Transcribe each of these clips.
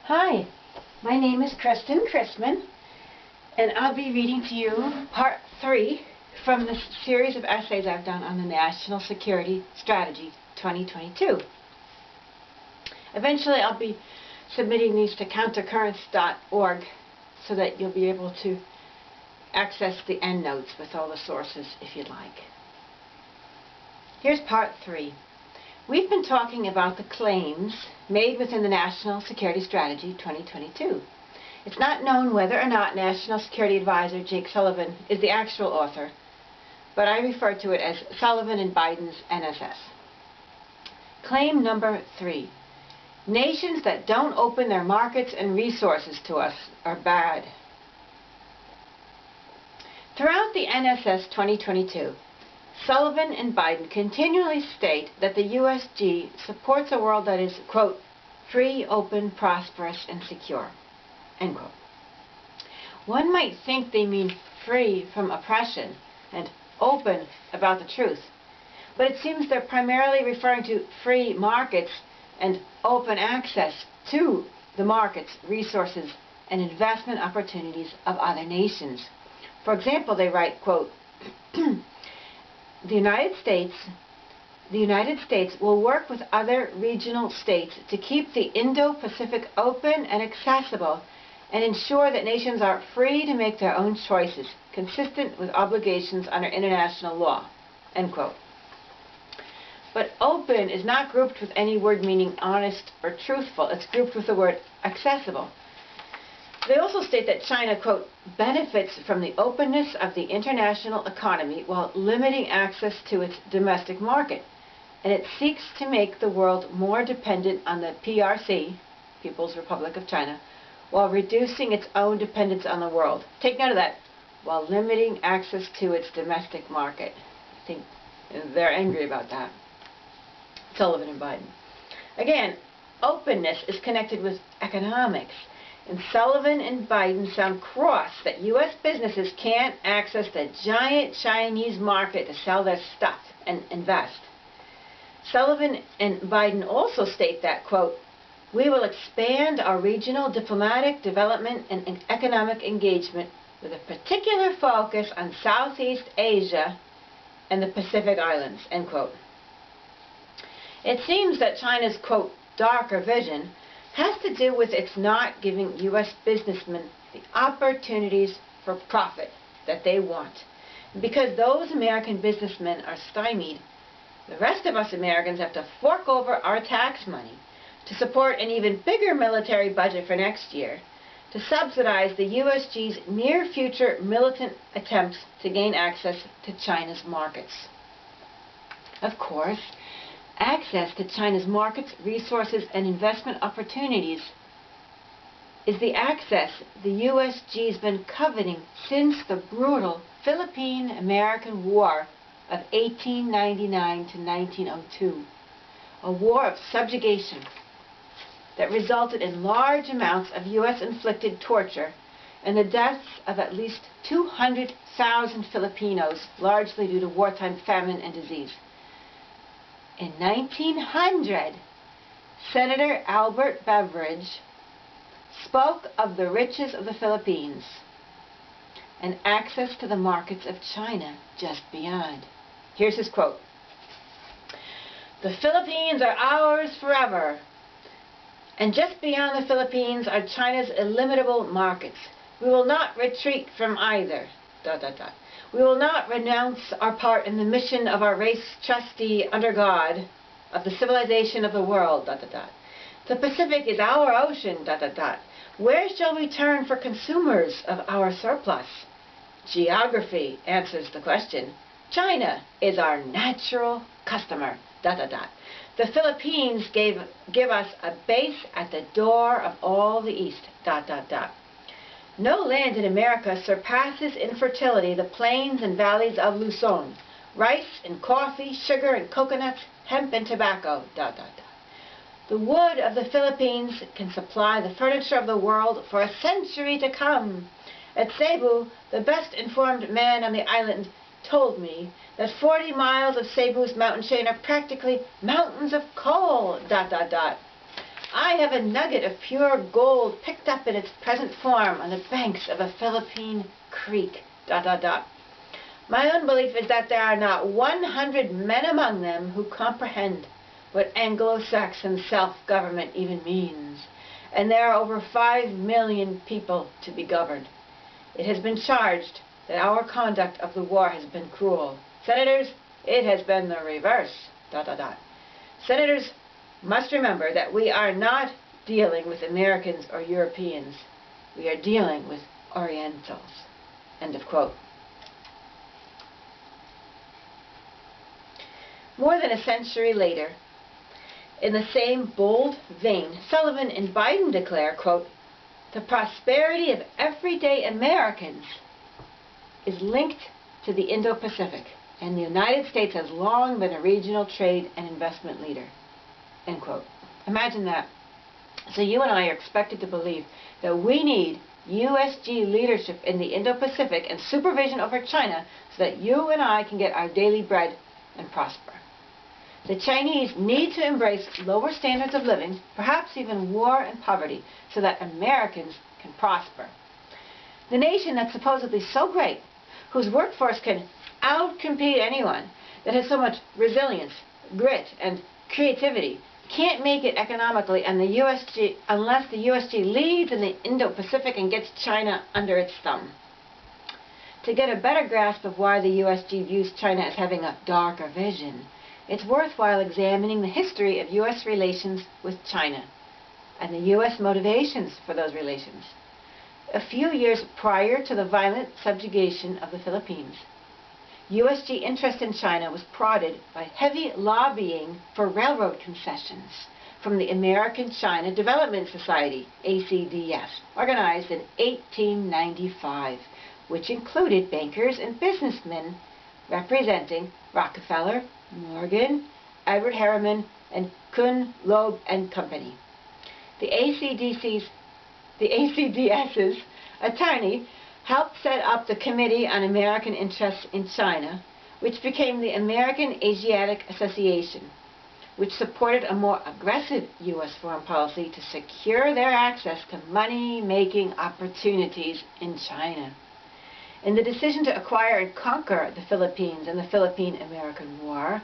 Hi, my name is Kristen Chrisman, and I'll be reading to you part 3 from the series of essays I've done on the National Security Strategy 2022. Eventually I'll be submitting these to countercurrents.org so that you'll be able to access the endnotes with all the sources if you'd like. Here's part 3. We've been talking about the claims made within the National Security Strategy 2022. It's not known whether or not National Security Advisor Jake Sullivan is the actual author, but I refer to it as Sullivan and Biden's NSS. Claim number 3. Nations that don't open their markets and resources to us are bad. Throughout the NSS 2022, Sullivan and Biden continually state that the USG supports a world that is, quote, free, open, prosperous, and secure, end quote. One might think they mean free from oppression and open about the truth, but it seems they're primarily referring to free markets and open access to the markets, resources, and investment opportunities of other nations. For example, they write, quote, The United States will work with other regional states to keep the Indo-Pacific open and accessible and ensure that nations are free to make their own choices, consistent with obligations under international law, end quote. But open is not grouped with any word meaning honest or truthful. It's grouped with the word accessible. They also state that China, quote, benefits from the openness of the international economy while limiting access to its domestic market, and it seeks to make the world more dependent on the PRC, People's Republic of China, while reducing its own dependence on the world. Take note of that, while limiting access to its domestic market. I think they're angry about that. Sullivan and Biden. Again, openness is connected with economics. And Sullivan and Biden sound cross that U.S. businesses can't access the giant Chinese market to sell their stuff and invest. Sullivan and Biden also state that, quote, we will expand our regional diplomatic development and economic engagement with a particular focus on Southeast Asia and the Pacific Islands, end quote. It seems that China's, quote, darker vision has to do with its not giving U.S. businessmen the opportunities for profit that they want. And because those American businessmen are stymied, the rest of us Americans have to fork over our tax money to support an even bigger military budget for next year, to subsidize the USG's near-future militant attempts to gain access to China's markets. Of course, access to China's markets, resources, and investment opportunities is the access the USG's been coveting since the brutal Philippine-American War of 1899 to 1902, a war of subjugation that resulted in large amounts of U.S.-inflicted torture and the deaths of at least 200,000 Filipinos, largely due to wartime famine and disease. In 1900, Senator Albert Beveridge spoke of the riches of the Philippines and access to the markets of China just beyond. Here's his quote. The Philippines are ours forever, and just beyond the Philippines are China's illimitable markets. We will not retreat from either, ... We will not renounce our part in the mission of our race trustee under God of the civilization of the world, ... The Pacific is our ocean, ... Where shall we turn for consumers of our surplus? Geography answers the question. China is our natural customer, ... The Philippines give us a base at the door of all the East, ... No land in America surpasses in fertility the plains and valleys of Luzon. Rice and coffee, sugar and coconuts, hemp and tobacco, ... The wood of the Philippines can supply the furniture of the world for a century to come. At Cebu, the best informed man on the island told me that 40 miles of Cebu's mountain chain are practically mountains of coal, ... I have a nugget of pure gold picked up in its present form on the banks of a Philippine creek, ... My own belief is that there are not 100 men among them who comprehend what Anglo-Saxon self-government even means, and there are over 5 million people to be governed. It has been charged that our conduct of the war has been cruel. Senators, it has been the reverse, ... Senators must remember that we are not dealing with Americans or Europeans. We are dealing with Orientals. End of quote. More than a century later, in the same bold vein, Sullivan and Biden declare, quote, "The prosperity of everyday Americans is linked to the Indo-Pacific, and the United States has long been a regional trade and investment leader." End quote. Imagine that. So you and I are expected to believe that we need USG leadership in the Indo-Pacific and supervision over China so that you and I can get our daily bread and prosper. The Chinese need to embrace lower standards of living, perhaps even war and poverty, so that Americans can prosper. The nation that's supposedly so great, whose workforce can outcompete anyone, that has so much resilience, grit, and creativity, can't make it economically and unless the USG leads in the Indo-Pacific and gets China under its thumb. To get a better grasp of why the USG views China as having a darker vision, it's worthwhile examining the history of U.S. relations with China and the U.S. motivations for those relations. A few years prior to the violent subjugation of the Philippines, USG interest in China was prodded by heavy lobbying for railroad concessions from the American China Development Society, ACDS, organized in 1895, which included bankers and businessmen representing Rockefeller, Morgan, Edward Harriman, and Kuhn, Loeb and Company. The ACDS's attorney helped set up the Committee on American Interests in China, which became the American Asiatic Association, which supported a more aggressive U.S. foreign policy to secure their access to money-making opportunities in China. In the decision to acquire and conquer the Philippines in the Philippine-American War,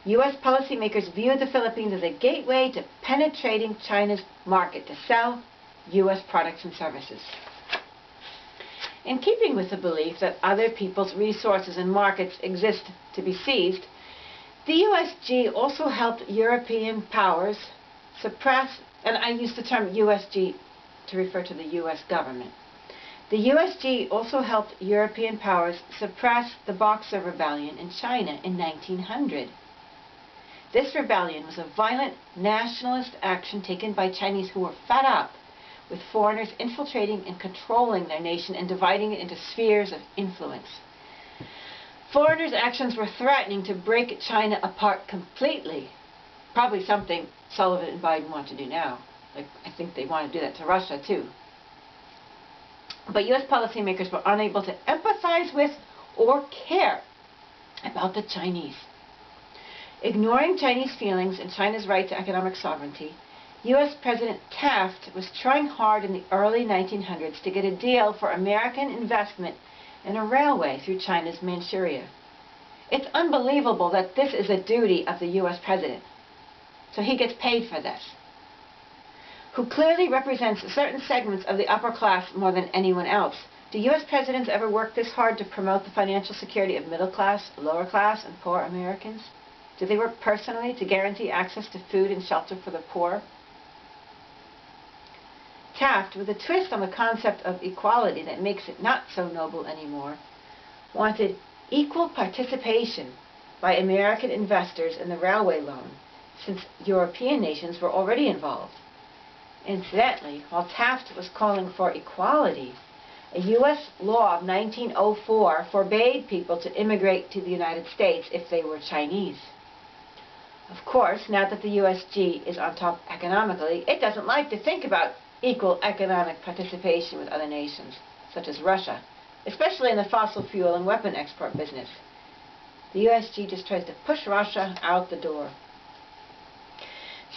U.S. policymakers viewed the Philippines as a gateway to penetrating China's market to sell U.S. products and services. In keeping with the belief that other people's resources and markets exist to be seized, the USG also helped European powers suppress, and I use the term USG to refer to the U.S. government. The USG also helped European powers suppress the Boxer Rebellion in China in 1900. This rebellion was a violent nationalist action taken by Chinese who were fed up with foreigners infiltrating and controlling their nation and dividing it into spheres of influence. Foreigners' actions were threatening to break China apart completely. Probably something Sullivan and Biden want to do now. I think they want to do that to Russia too. But U.S. policymakers were unable to empathize with or care about the Chinese. Ignoring Chinese feelings and China's right to economic sovereignty, U.S. President Taft was trying hard in the early 1900s to get a deal for American investment in a railway through China's Manchuria. It's unbelievable that this is a duty of the U.S. President. So he gets paid for this. Who clearly represents certain segments of the upper class more than anyone else. Do U.S. presidents ever work this hard to promote the financial security of middle class, lower class, and poor Americans? Do they work personally to guarantee access to food and shelter for the poor? Taft, with a twist on the concept of equality that makes it not so noble anymore, wanted equal participation by American investors in the railway loan, since European nations were already involved. Incidentally, while Taft was calling for equality, a U.S. law of 1904 forbade people to immigrate to the United States if they were Chinese. Of course, now that the USG is on top economically, it doesn't like to think about equal economic participation with other nations, such as Russia, especially in the fossil fuel and weapon export business. The USG just tries to push Russia out the door.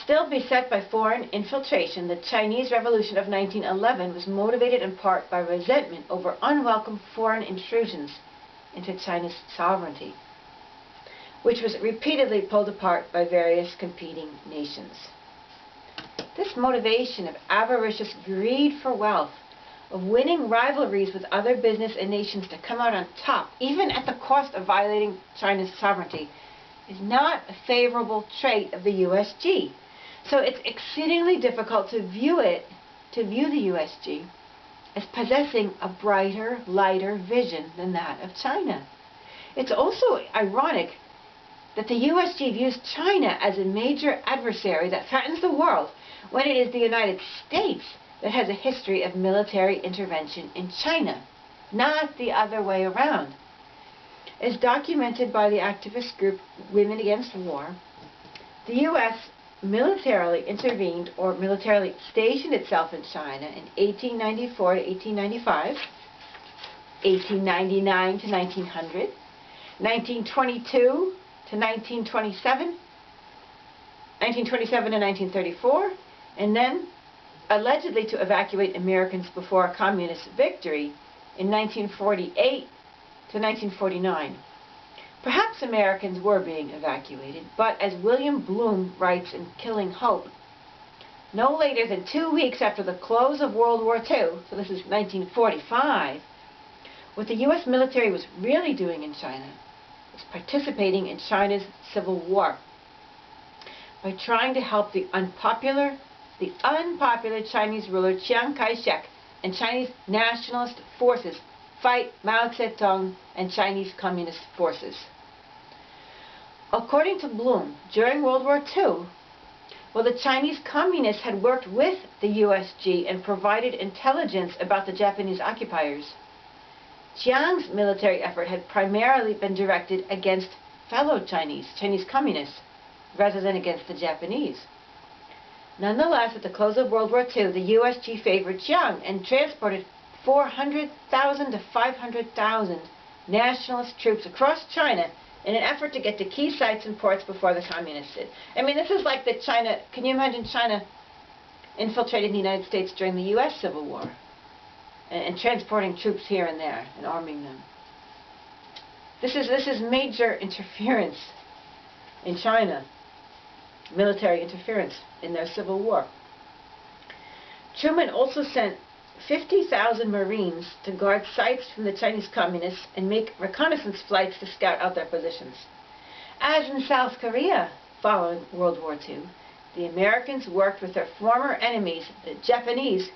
Still beset by foreign infiltration, the Chinese Revolution of 1911 was motivated in part by resentment over unwelcome foreign intrusions into China's sovereignty, which was repeatedly pulled apart by various competing nations. This motivation of avaricious greed for wealth, of winning rivalries with other business and nations to come out on top, even at the cost of violating China's sovereignty, is not a favorable trait of the USG. So it's exceedingly difficult to view the USG as possessing a brighter, lighter vision than that of China. It's also ironic that the USG views China as a major adversary that threatens the world, when it is the United States that has a history of military intervention in China, not the other way around. As documented by the activist group Women Against War, the U.S. militarily intervened or militarily stationed itself in China in 1894 to 1895, 1899 to 1900, 1922 to 1927, 1927 to 1934, and then allegedly to evacuate Americans before a communist victory in 1948 to 1949. Perhaps Americans were being evacuated, but as William Bloom writes in Killing Hope, no later than 2 weeks after the close of World War II, so this is 1945, what the U.S. military was really doing in China was participating in China's civil war by trying to help the unpopular Chinese ruler Chiang Kai-shek and Chinese nationalist forces fight Mao Zedong and Chinese communist forces. According to Bloom, during World War II, while the Chinese communists had worked with the USG and provided intelligence about the Japanese occupiers, Chiang's military effort had primarily been directed against fellow Chinese communists, rather than against the Japanese. Nonetheless, at the close of World War II, the USG favored Chiang and transported 400,000 to 500,000 nationalist troops across China in an effort to get to key sites and ports before the communists did. I mean, this is like the China, can you imagine China infiltrating the United States during the U.S. Civil War and transporting troops here and there and arming them? This is major interference in China, military interference in their civil war. Truman also sent 50,000 Marines to guard sites from the Chinese communists and make reconnaissance flights to scout out their positions. As in South Korea following World War II, the Americans worked with their former enemies, the Japanese,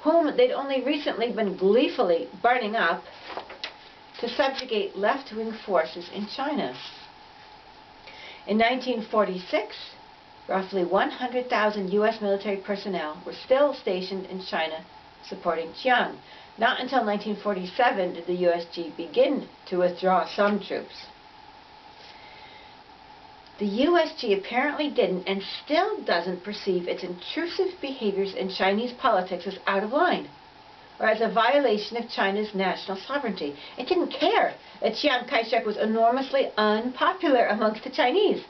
whom they'd only recently been gleefully burning up, to subjugate left-wing forces in China. In 1946, roughly 100,000 U.S. military personnel were still stationed in China supporting Chiang. Not until 1947 did the USG begin to withdraw some troops. The USG apparently didn't and still doesn't perceive its intrusive behaviors in Chinese politics as out of line or as a violation of China's national sovereignty. It didn't care that Chiang Kai-shek was enormously unpopular amongst the Chinese.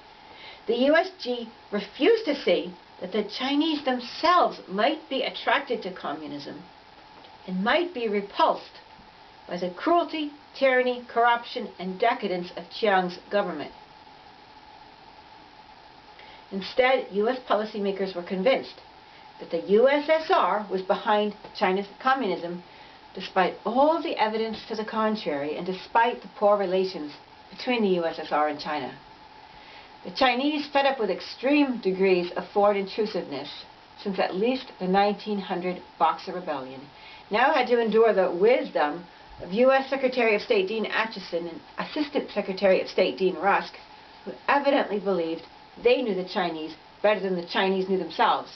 The USG refused to see that the Chinese themselves might be attracted to communism and might be repulsed by the cruelty, tyranny, corruption, and decadence of Chiang's government. Instead, U.S. policymakers were convinced that the USSR was behind China's communism, despite all of the evidence to the contrary and despite the poor relations between the USSR and China. The Chinese, fed up with extreme degrees of foreign intrusiveness since at least the 1900 Boxer Rebellion, now had to endure the wisdom of U.S. Secretary of State Dean Acheson and Assistant Secretary of State Dean Rusk, who evidently believed they knew the Chinese better than the Chinese knew themselves,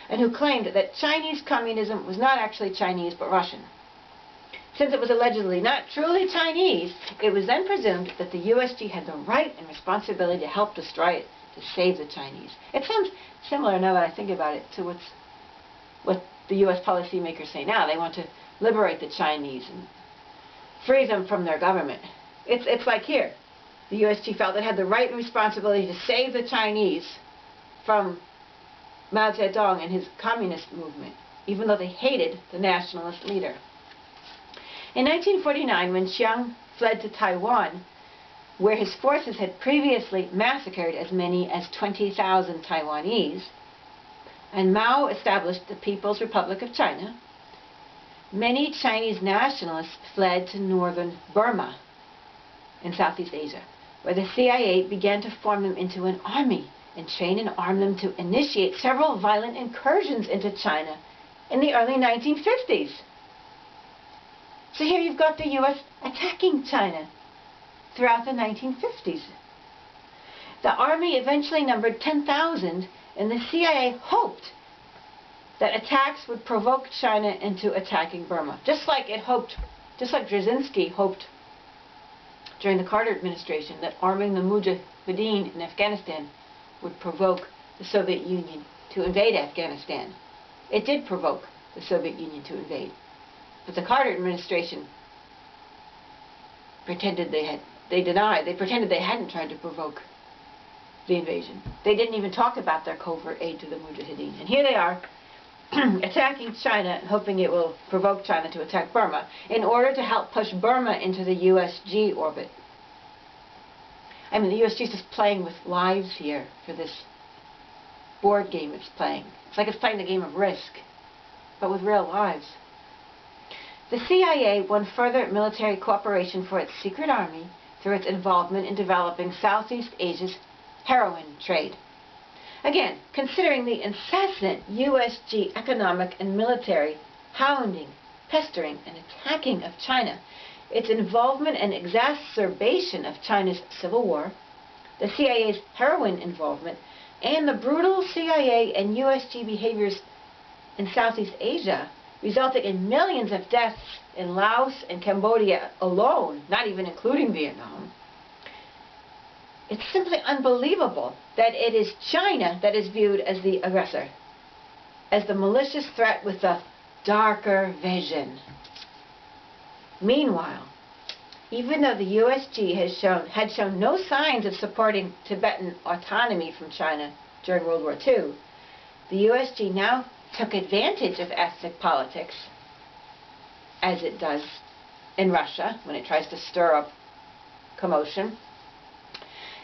and who claimed that Chinese communism was not actually Chinese but Russian. Since it was allegedly not truly Chinese, it was then presumed that the USG had the right and responsibility to help destroy it, to save the Chinese. It sounds similar, now that I think about it, to what the U.S. policymakers say now. They want to liberate the Chinese and free them from their government. It's like here. The USG felt it had the right and responsibility to save the Chinese from Mao Zedong and his communist movement, even though they hated the nationalist leader. In 1949, when Chiang fled to Taiwan, where his forces had previously massacred as many as 20,000 Taiwanese, and Mao established the People's Republic of China, many Chinese nationalists fled to northern Burma in Southeast Asia, where the CIA began to form them into an army and train and arm them to initiate several violent incursions into China in the early 1950s. So here you've got the U.S. attacking China throughout the 1950s. The army eventually numbered 10,000, and the CIA hoped that attacks would provoke China into attacking Burma, just like Brzezinski hoped during the Carter administration that arming the Mujahideen in Afghanistan would provoke the Soviet Union to invade Afghanistan. It did provoke the Soviet Union to invade, but the Carter administration pretended they pretended they hadn't tried to provoke the invasion. They didn't even talk about their covert aid to the Mujahideen. And here they are attacking China, hoping it will provoke China to attack Burma in order to help push Burma into the USG orbit. I mean, the USG is just playing with lives here for this board game it's playing. It's like it's playing the game of Risk, but with real lives. The CIA won further military cooperation for its secret army through its involvement in developing Southeast Asia's heroin trade. Again, considering the incessant USG economic and military hounding, pestering, and attacking of China, its involvement and exacerbation of China's civil war, the CIA's heroin involvement, and the brutal CIA and USG behaviors in Southeast Asia, resulting in millions of deaths in Laos and Cambodia alone, not even including Vietnam. It's simply unbelievable that it is China that is viewed as the aggressor, as the malicious threat with the darker vision. Meanwhile, even though the USG had shown no signs of supporting Tibetan autonomy from China during World War II, the USG now took advantage of ethnic politics, as it does in Russia when it tries to stir up commotion.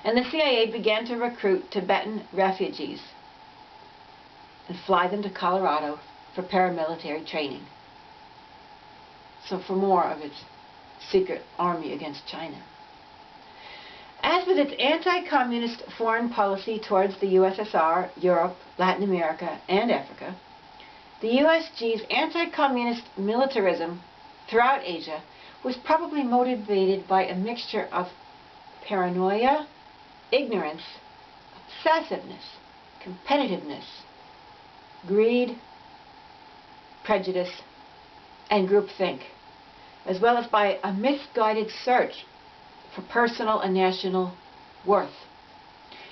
And the CIA began to recruit Tibetan refugees and fly them to Colorado for paramilitary training. So for more of its secret army against China. As with its anti-communist foreign policy towards the USSR, Europe, Latin America, and Africa, the USG's anti-communist militarism throughout Asia was probably motivated by a mixture of paranoia, ignorance, obsessiveness, competitiveness, greed, prejudice, and groupthink, as well as by a misguided search for personal and national worth,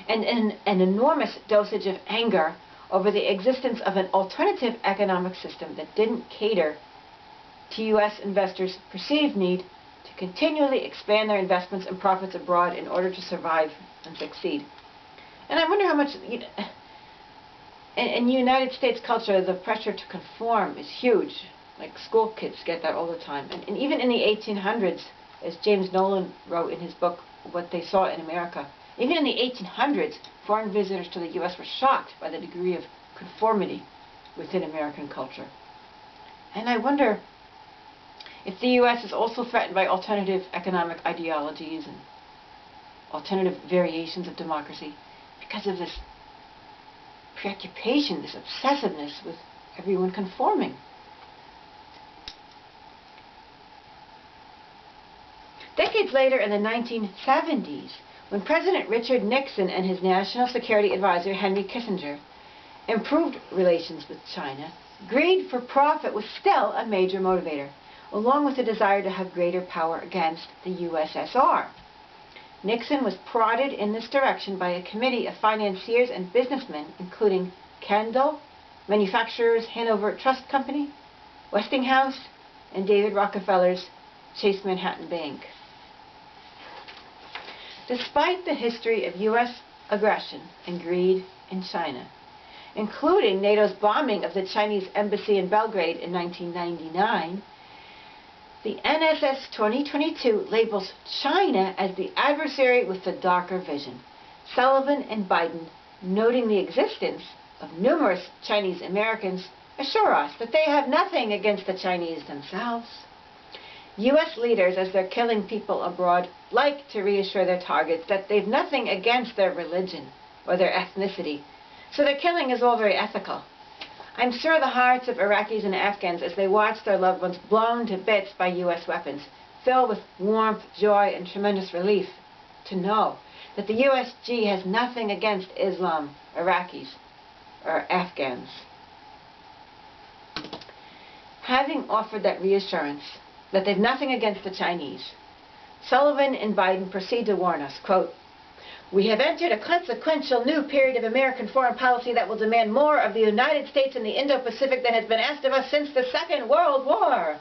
and an enormous dosage of anger over the existence of an alternative economic system that didn't cater to U.S. investors' perceived need to continually expand their investments and profits abroad in order to survive and succeed. And I wonder how much, in United States culture, the pressure to conform is huge. Like school kids get that all the time. And even in the 1800s, as James Nolan wrote in his book, What They Saw in America, even in the 1800s, foreign visitors to the U.S. were shocked by the degree of conformity within American culture. And I wonder if the U.S. is also threatened by alternative economic ideologies and alternative variations of democracy because of this preoccupation, this obsessiveness with everyone conforming. Decades later, in the 1970s, when President Richard Nixon and his National Security Advisor Henry Kissinger improved relations with China, greed for profit was still a major motivator, along with the desire to have greater power against the USSR. Nixon was prodded in this direction by a committee of financiers and businessmen, including Kendall, Manufacturers Hanover Trust Company, Westinghouse, and David Rockefeller's Chase Manhattan Bank. Despite the history of U.S. aggression and greed in China, including NATO's bombing of the Chinese embassy in Belgrade in 1999, the NSS2022 labels China as the adversary with the darker vision. Sullivan and Biden, noting the existence of numerous Chinese Americans, assure us that they have nothing against the Chinese themselves. U.S. leaders, as they're killing people abroad, like to reassure their targets that they've nothing against their religion or their ethnicity. So their killing is all very ethical. I'm sure the hearts of Iraqis and Afghans, as they watch their loved ones blown to bits by U.S. weapons, fill with warmth, joy, and tremendous relief to know that the USG has nothing against Islam, Iraqis, or Afghans. Having offered that reassurance that they've nothing against the Chinese, Sullivan and Biden proceed to warn us, quote, "We have entered a consequential new period of American foreign policy that will demand more of the United States in the Indo-Pacific than has been asked of us since the Second World War.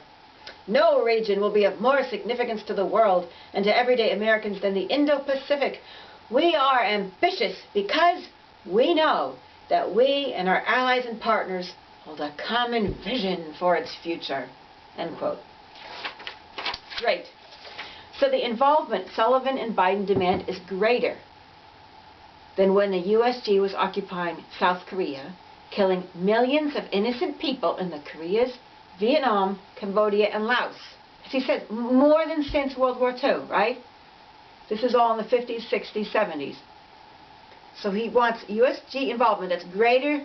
No region will be of more significance to the world and to everyday Americans than the Indo-Pacific. We are ambitious because we know that we and our allies and partners hold a common vision for its future." End quote. Great. So the involvement Sullivan and Biden demand is greater than when the USG was occupying South Korea, killing millions of innocent people in the Koreas, Vietnam, Cambodia, and Laos. As he said, more than since World War II, right? This is all in the 50s, 60s, 70s. So he wants USG involvement that's greater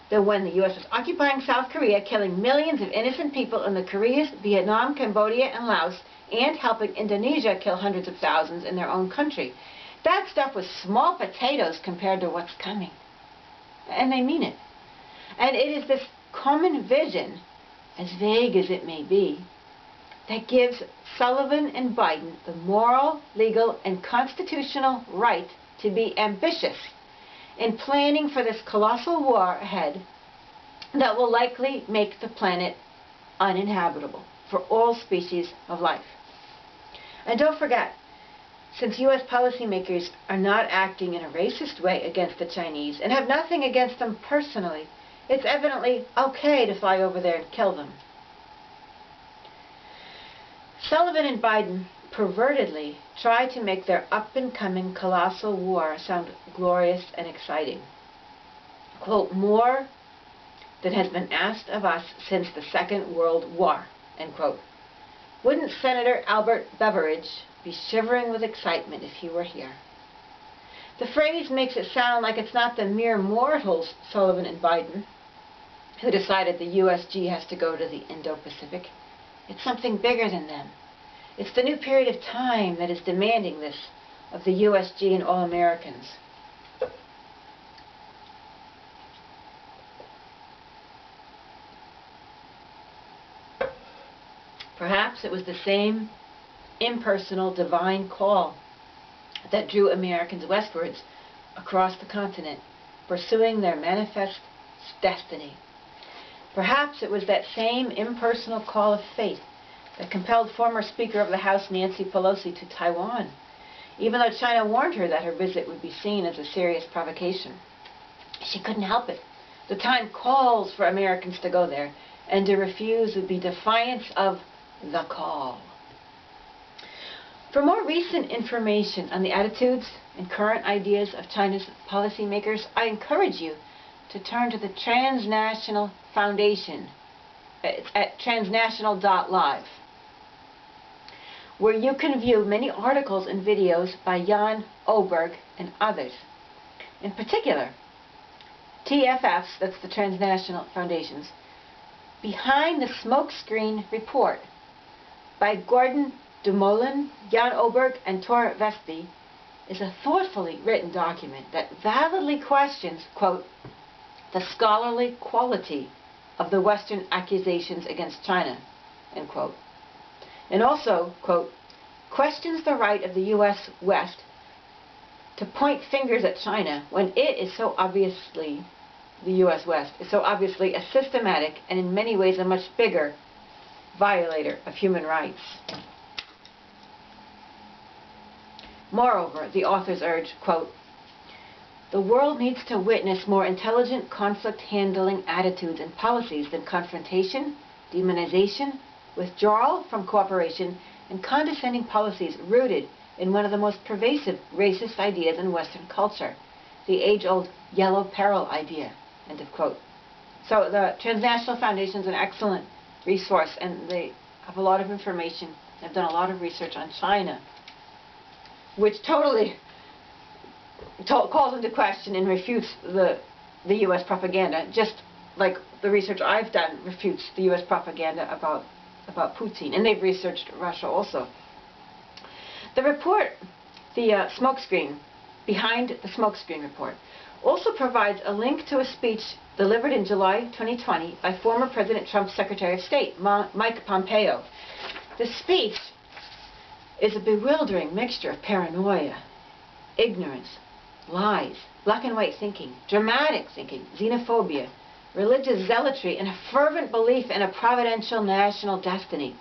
than when the U.S. was occupying South Korea, killing millions of innocent people in the Koreas, Vietnam, Cambodia, and Laos, and helping Indonesia kill hundreds of thousands in their own country. That stuff was small potatoes compared to what's coming. And they mean it. And it is this common vision, as vague as it may be, that gives Sullivan and Biden the moral, legal, and constitutional right to be ambitious in planning for this colossal war ahead that will likely make the planet uninhabitable for all species of life. And don't forget, since U.S. policymakers are not acting in a racist way against the Chinese and have nothing against them personally, it's evidently okay to fly over there and kill them. Sullivan and Biden pervertedly try to make their up-and-coming colossal war sound glorious and exciting. Quote, "more than has been asked of us since the Second World War," end quote. Wouldn't Senator Albert Beveridge be shivering with excitement if he were here? The phrase makes it sound like it's not the mere mortals, Sullivan and Biden, who decided the USG has to go to the Indo-Pacific. It's something bigger than them. It's the new period of time that is demanding this of the USG and all Americans. Perhaps it was the same impersonal divine call that drew Americans westwards across the continent, pursuing their manifest destiny. Perhaps it was that same impersonal call of fate that compelled former Speaker of the House Nancy Pelosi to Taiwan, even though China warned her that her visit would be seen as a serious provocation. She couldn't help it. The time calls for Americans to go there, and to refuse would be defiance of the call. For more recent information on the attitudes and current ideas of China's policymakers, I encourage you to turn to the Transnational Foundation. It's at transnational.live, where you can view many articles and videos by Jan Oberg and others. In particular, TFF's, that's the Transnational Foundation's, Behind the Smokescreen Report by Gordon Dumoulin, Jan Oberg, and Tor Vestby is a thoughtfully written document that validly questions, quote, the scholarly quality of the Western accusations against China, end quote. And also, quote, questions the right of the U.S. West to point fingers at China when it is so obviously, the U.S. West, is so obviously a systematic and in many ways a much bigger violator of human rights. Moreover, the authors urge, quote, The world needs to witness more intelligent conflict handling attitudes and policies than confrontation, demonization, withdrawal from cooperation, and condescending policies rooted in one of the most pervasive racist ideas in Western culture, the age-old yellow peril idea. End of quote. So the Transnational Foundation is an excellent resource, and they have a lot of information. They've done a lot of research on China, which totally calls into question and refutes the U.S. propaganda, just like the research I've done refutes the U.S. propaganda about Putin, and they've researched Russia also. The report, the smokescreen, behind the smokescreen report, also provides a link to a speech delivered in July 2020 by former President Trump's Secretary of State, Mike Pompeo. The speech is a bewildering mixture of paranoia, ignorance, lies, black and white thinking, dramatic thinking, xenophobia, religious zealotry, and a fervent belief in a providential national destiny.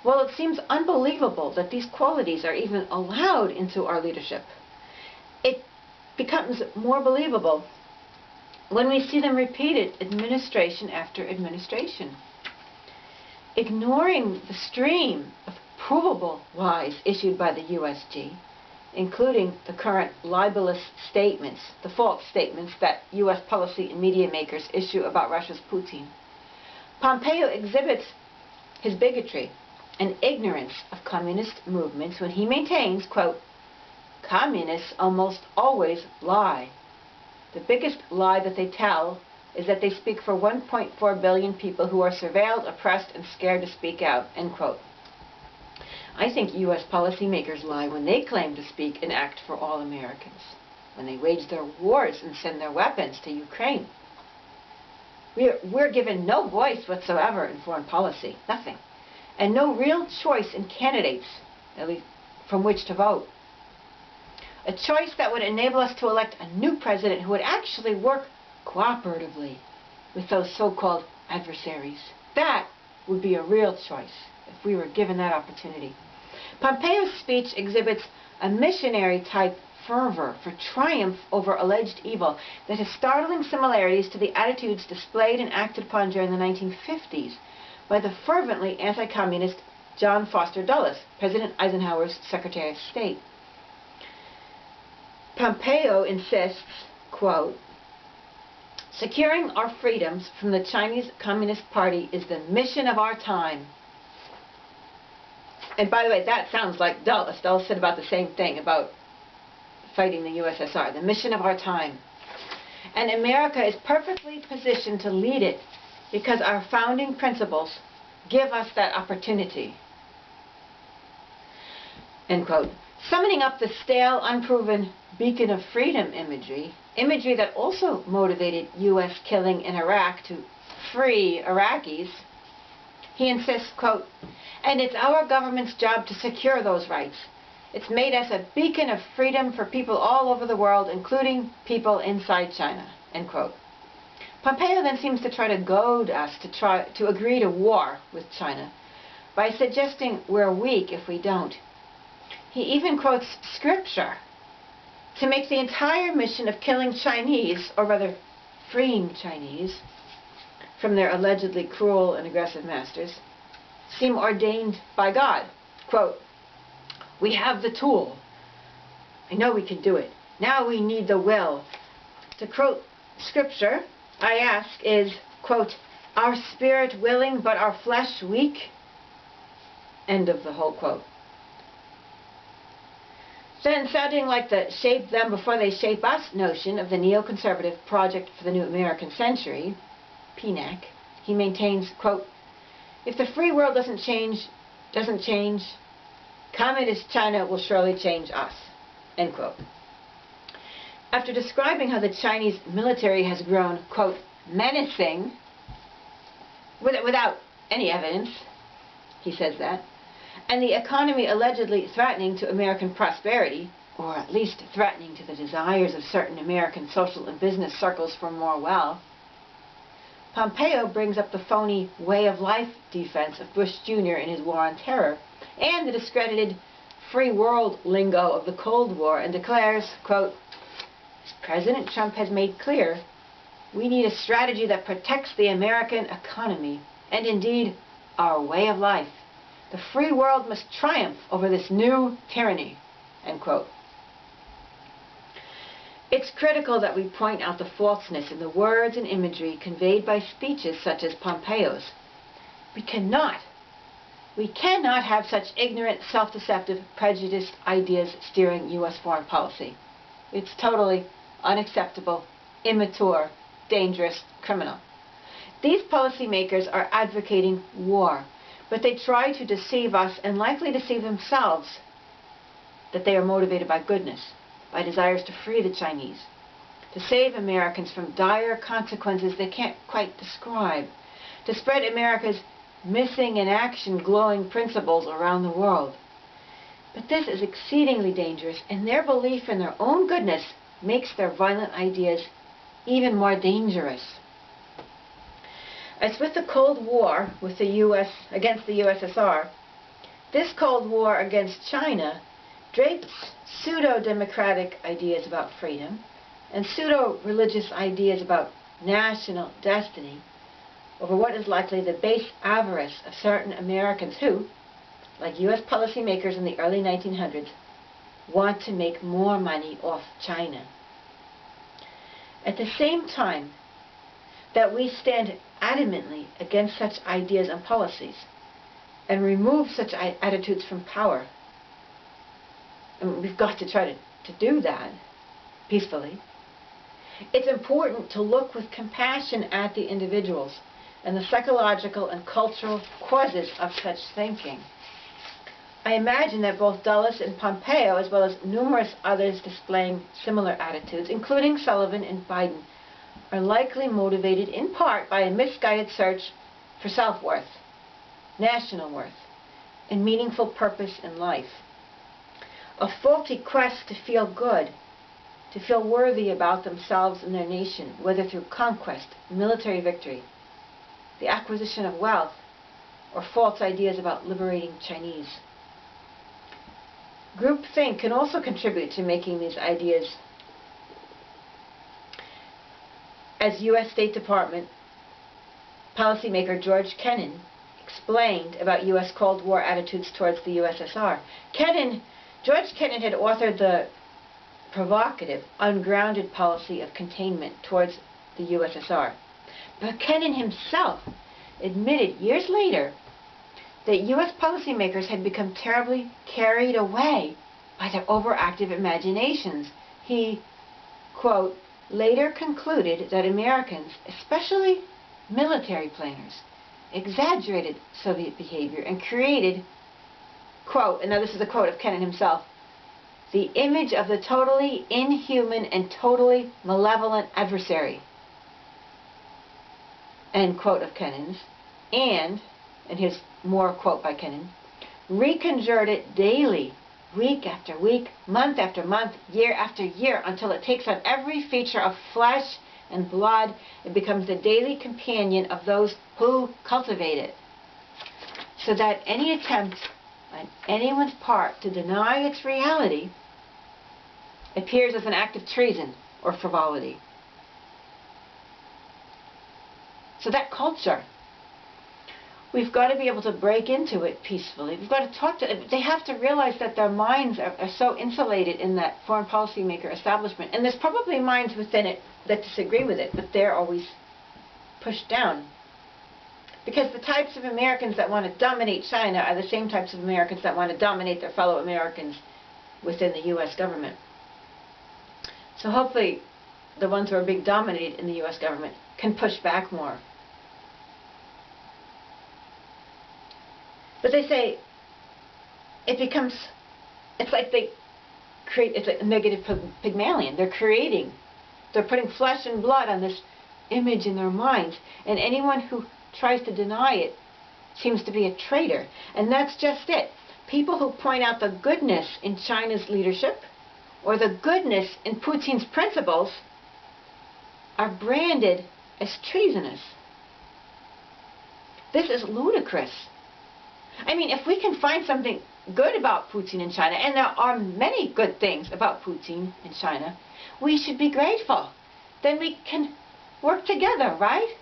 While it seems unbelievable that these qualities are even allowed into our leadership, it becomes more believable when we see them repeated administration after administration. Ignoring the stream of provable lies issued by the USG, including the current libelous statements, the false statements that U.S. policy and media makers issue about Russia's Putin, Pompeo exhibits his bigotry and ignorance of communist movements when he maintains, quote, "Communists almost always lie. The biggest lie that they tell is that they speak for 1.4 billion people who are surveilled, oppressed, and scared to speak out," end quote. I think U.S. policymakers lie when they claim to speak and act for all Americans, when they wage their wars and send their weapons to Ukraine. We're given no voice whatsoever in foreign policy, nothing, and no real choice in candidates, at least from which to vote. A choice that would enable us to elect a new president who would actually work cooperatively with those so-called adversaries. That would be a real choice if we were given that opportunity. Pompeo's speech exhibits a missionary-type fervor for triumph over alleged evil that has startling similarities to the attitudes displayed and acted upon during the 1950s by the fervently anti-communist John Foster Dulles, President Eisenhower's Secretary of State. Pompeo insists, quote, "Securing our freedoms from the Chinese Communist Party is the mission of our time." And by the way, that sounds like Dulles. Dulles said about the same thing about fighting the USSR, the mission of our time. And America is perfectly positioned to lead it because our founding principles give us that opportunity. End quote. Summoning up the stale, unproven beacon of freedom imagery that also motivated U.S. killing in Iraq to free Iraqis, he insists, quote, "And it's our government's job to secure those rights. It's made us a beacon of freedom for people all over the world, including people inside China," end quote. Pompeo then seems to try to goad us to agree to war with China by suggesting we're weak if we don't. He even quotes scripture to make the entire mission of killing Chinese, or rather freeing Chinese, from their allegedly cruel and aggressive masters, seem ordained by God. Quote, "We have the tool. I know we can do it. Now we need the will." To quote scripture, I ask, is, quote, "Our spirit willing but our flesh weak?" End of the whole quote. Then, sounding like the shape them before they shape us notion of the neoconservative Project for the New American Century, PNAC, he maintains, quote, "If the free world doesn't change, communist China will surely change us," end quote. After describing how the Chinese military has grown, quote, "menacing," without any evidence, he says that, and the economy allegedly threatening to American prosperity, or at least threatening to the desires of certain American social and business circles for more wealth, Pompeo brings up the phony way of life defense of Bush Jr. in his war on terror, and the discredited free world lingo of the Cold War, and declares, quote, As President Trump has made clear, we need a strategy that protects the American economy and indeed our way of life. The free world must triumph over this new tyranny." End quote. It's critical that we point out the falseness in the words and imagery conveyed by speeches such as Pompeo's. We cannot have such ignorant, self-deceptive, prejudiced ideas steering U.S. foreign policy. It's totally unacceptable, immature, dangerous, criminal. These policymakers are advocating war, but they try to deceive us and likely deceive themselves that they are motivated by goodness, by desires to free the Chinese, to save Americans from dire consequences they can't quite describe, to spread America's missing in action glowing principles around the world. But this is exceedingly dangerous, and their belief in their own goodness makes their violent ideas even more dangerous. As with the Cold War with the U.S. against the USSR, this Cold War against China drapes pseudo-democratic ideas about freedom and pseudo-religious ideas about national destiny over what is likely the base avarice of certain Americans who, like U.S. policymakers in the early 1900s, want to make more money off China. At the same time that we stand adamantly against such ideas and policies and remove such attitudes from power, and we've got to try to do that peacefully, it's important to look with compassion at the individuals and the psychological and cultural causes of such thinking. I imagine that both Dulles and Pompeo, as well as numerous others displaying similar attitudes, including Sullivan and Biden, are likely motivated in part by a misguided search for self-worth, national worth, and meaningful purpose in life. A faulty quest to feel good, to feel worthy about themselves and their nation, whether through conquest, military victory, the acquisition of wealth, or false ideas about liberating Chinese. Groupthink can also contribute to making these ideas. As U.S. State Department policymaker George Kennan explained about U.S. Cold War attitudes towards the USSR. George Kennan had authored the provocative, ungrounded policy of containment towards the USSR. But Kennan himself admitted years later that U.S. policymakers had become terribly carried away by their overactive imaginations. He, quote, later concluded that Americans, especially military planners, exaggerated Soviet behavior and created, quote, and now this is a quote of Kennan himself, the image of the totally inhuman and totally malevolent adversary, end quote of Kennan's, and here's more quote by Kennan, reconjured it daily, week after week, month after month, year after year, until it takes on every feature of flesh and blood. It becomes the daily companion of those who cultivate it, so that any attempt on anyone's part to deny its reality appears as an act of treason or frivolity. So that culture, we've got to be able to break into it peacefully. We've got to talk to them. They have to realize that their minds are so insulated in that foreign policy maker establishment. And there's probably minds within it that disagree with it, but they're always pushed down. Because the types of Americans that want to dominate China are the same types of Americans that want to dominate their fellow Americans within the U.S. government. So hopefully the ones who are being dominated in the U.S. government can push back more. But they say it's like they create, it's like a negative Pygmalion. They're putting flesh and blood on this image in their minds. And anyone who tries to deny it seems to be a traitor. And that's just it. People who point out the goodness in China's leadership or the goodness in Putin's principles are branded as treasonous. This is ludicrous. I mean, if we can find something good about Putin in China, and there are many good things about Putin in China, we should be grateful. Then we can work together, right?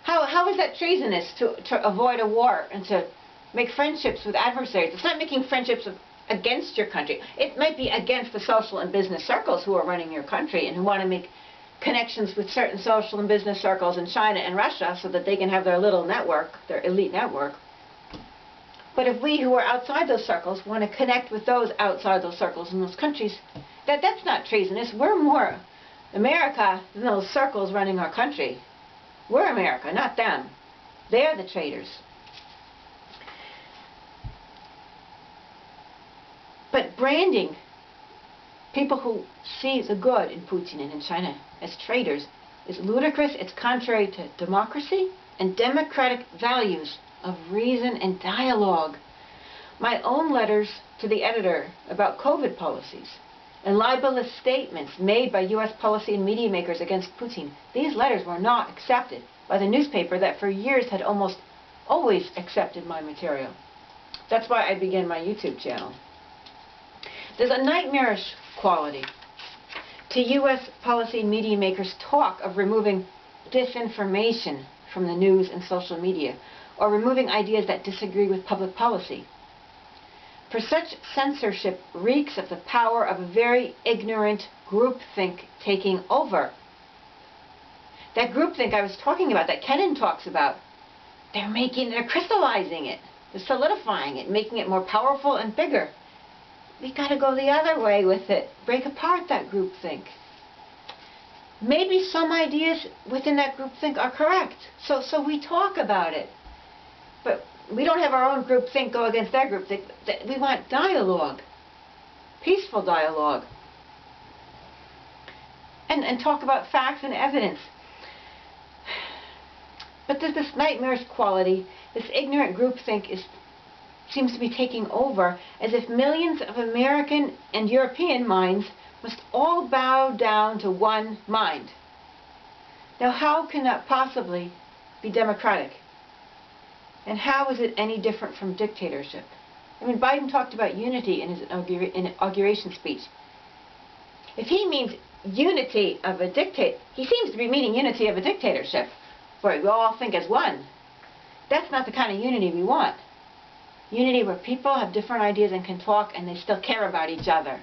How is that treasonous to avoid a war and to make friendships with adversaries? It's not making friendships against your country. It might be against the social and business circles who are running your country and who want to make connections with certain social and business circles in China and Russia so that they can have their little network, their elite network. But if we who are outside those circles want to connect with those outside those circles in those countries, that's not treasonous. We're more America than those circles running our country. We're America, not them. They're the traitors. But branding people who see the good in Putin and in China as traitors is ludicrous. It's contrary to democracy and democratic values of reason and dialogue. My own letters to the editor about COVID policies and libelous statements made by U.S. policy and media makers against Putin, these letters were not accepted by the newspaper that for years had almost always accepted my material. That's why I began my YouTube channel. There's a nightmarish quality to U.S. policy and media makers' talk of removing disinformation from the news and social media, or removing ideas that disagree with public policy. For such censorship reeks of the power of a very ignorant groupthink taking over. That groupthink I was talking about, that Kennan talks about, they're crystallizing it, they're solidifying it, making it more powerful and bigger. We got to go the other way with it. Break apart that groupthink. Maybe some ideas within that groupthink are correct, so we talk about it. But we don't have our own groupthink go against that groupthink. We want dialogue, peaceful dialogue, and talk about facts and evidence. But there's this nightmarish quality. This ignorant groupthink seems to be taking over, as if millions of American and European minds must all bow down to one mind. Now, how can that possibly be democratic? And how is it any different from dictatorship? I mean, Biden talked about unity in his inauguration speech. If he means unity of a dictator, he seems to be meaning unity of a dictatorship, where we all think as one. That's not the kind of unity we want. Unity where people have different ideas and can talk and they still care about each other.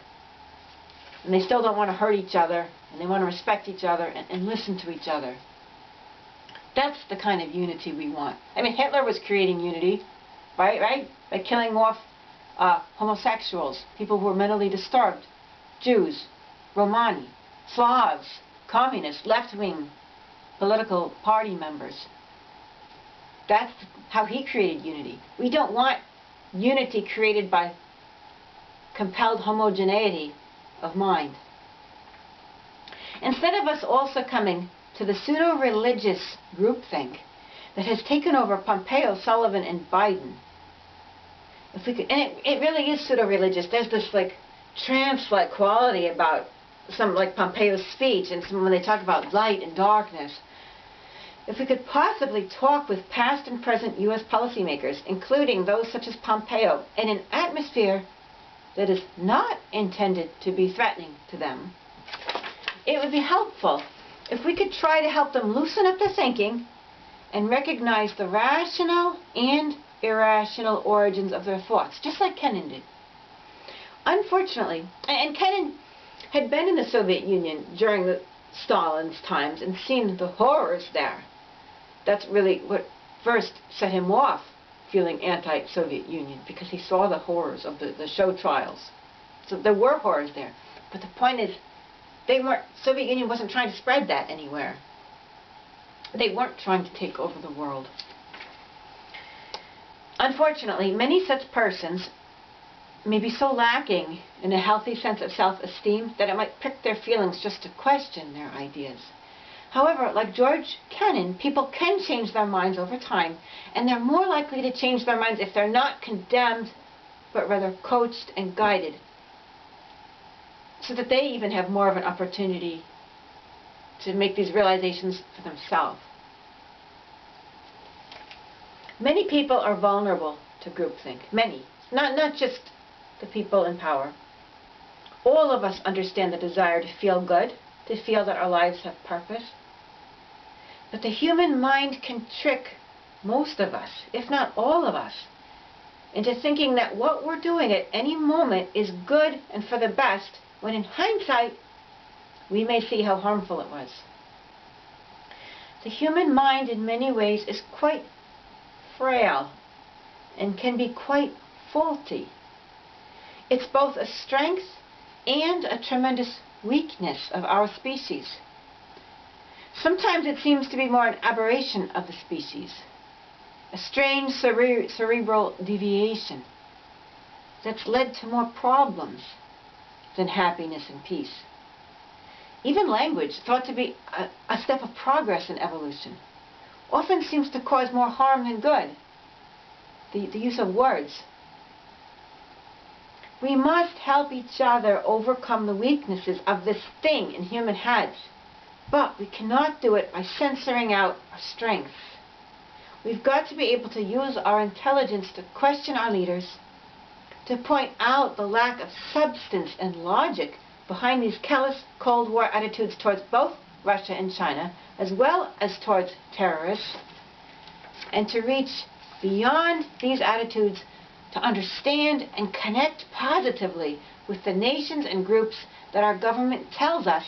And they still don't want to hurt each other, and they want to respect each other and listen to each other. That's the kind of unity we want. I mean, Hitler was creating unity, right? By killing off homosexuals, people who were mentally disturbed, Jews, Romani, Slavs, communists, left-wing political party members. That's how he created unity. We don't want unity created by compelled homogeneity of mind. Instead of us all succumbing to the pseudo-religious groupthink that has taken over Pompeo, Sullivan, and Biden, if we could, and it really is pseudo-religious. There's this like trance-like quality about some like Pompeo's speech, and when they talk about light and darkness. If we could possibly talk with past and present U.S. policymakers, including those such as Pompeo, in an atmosphere that is not intended to be threatening to them, it would be helpful if we could try to help them loosen up their thinking and recognize the rational and irrational origins of their thoughts, just like Kennan did. Unfortunately, and Kennan had been in the Soviet Union during Stalin's times and seen the horrors there. That's really what first set him off feeling anti-Soviet Union, because he saw the horrors of the show trials. So there were horrors there. But the point is, Soviet Union wasn't trying to spread that anywhere. They weren't trying to take over the world. Unfortunately, many such persons may be so lacking in a healthy sense of self-esteem that it might prick their feelings just to question their ideas. However, like George Kennan, people can change their minds over time, and they're more likely to change their minds if they're not condemned, but rather coached and guided, so that they even have more of an opportunity to make these realizations for themselves. Many people are vulnerable to groupthink. Many. Not just the people in power. All of us understand the desire to feel good, to feel that our lives have purpose. But the human mind can trick most of us, if not all of us, into thinking that what we're doing at any moment is good and for the best, when in hindsight, we may see how harmful it was. The human mind in many ways is quite frail and can be quite faulty. It's both a strength and a tremendous weakness of our species. Sometimes it seems to be more an aberration of the species, a strange cerebral deviation that's led to more problems than happiness and peace. Even language, thought to be a step of progress in evolution, often seems to cause more harm than good. The use of words. We must help each other overcome the weaknesses of this thing in human heads, but we cannot do it by censoring out our strengths. We've got to be able to use our intelligence to question our leaders, to point out the lack of substance and logic behind these callous Cold War attitudes towards both Russia and China, as well as towards terrorists, and to reach beyond these attitudes to understand and connect positively with the nations and groups that our government tells us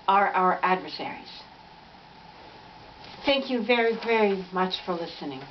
are our adversaries. Thank you very, very much for listening.